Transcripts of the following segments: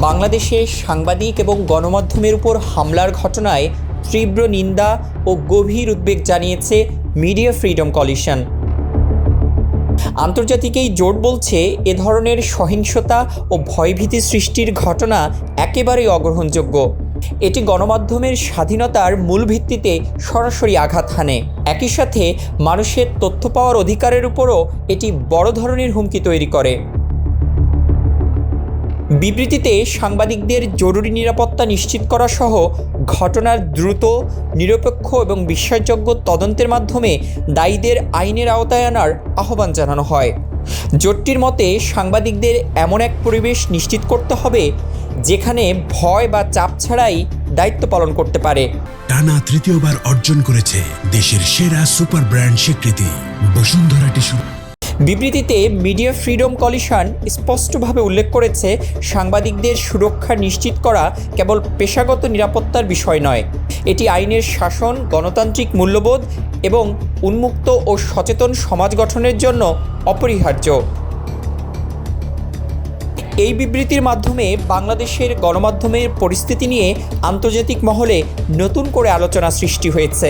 বাংলাদেশে সাংবাদিক এবং গণমাধ্যমের উপর হামলার ঘটনায় তীব্র নিন্দা ও গভীর উদ্বেগ জানিয়েছে মিডিয়া ফ্রিডম কলিশন। আন্তর্জাতিক এই জোট বলছে, এ ধরনের সহিংসতা ও ভয়ভীতি সৃষ্টির ঘটনা একেবারেই অগ্রহণযোগ্য। এটি গণমাধ্যমের স্বাধীনতার মূল ভিত্তিতে সরাসরি আঘাত হানে। একই সাথে মানুষের তথ্য পাওয়ার অধিকারের উপরও এটি বড় ধরনের হুমকি তৈরি করে। বিবৃতিতে সাংবাদিকদের জরুরি নিরাপত্তা নিশ্চিত করা সহ ঘটনার দ্রুত, নিরপেক্ষ এবং বিশ্বাসযোগ্য তদন্তের মাধ্যমে দায়ীদের আইনের আওতায় আনার আহ্বান জানানো হয়। জোটটির মতে, সাংবাদিকদের এমন এক পরিবেশ নিশ্চিত করতে হবে যেখানে ভয় বা চাপ ছাড়াই দায়িত্ব পালন করতে পারে। টানা তৃতীয়বার অর্জন করেছে দেশের সেরা সুপার ব্র্যান্ড স্বীকৃতি বসুন্ধরা টিস্যু। বিবৃতিতে মিডিয়া ফ্রিডম কলিশন স্পষ্টভাবে উল্লেখ করেছে, সাংবাদিকদের সুরক্ষা নিশ্চিত করা কেবল পেশাগত নিরাপত্তার বিষয় নয়, এটি আইনের শাসন, গণতান্ত্রিক মূল্যবোধ এবং উন্মুক্ত ও সচেতন সমাজ গঠনের জন্য অপরিহার্য। এই বিবৃতির মাধ্যমে বাংলাদেশের গণমাধ্যমের পরিস্থিতি নিয়ে আন্তর্জাতিক মহলে নতুন করে আলোচনা সৃষ্টি হয়েছে।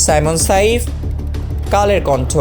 সাইমন সাইফ, কালের কণ্ঠ।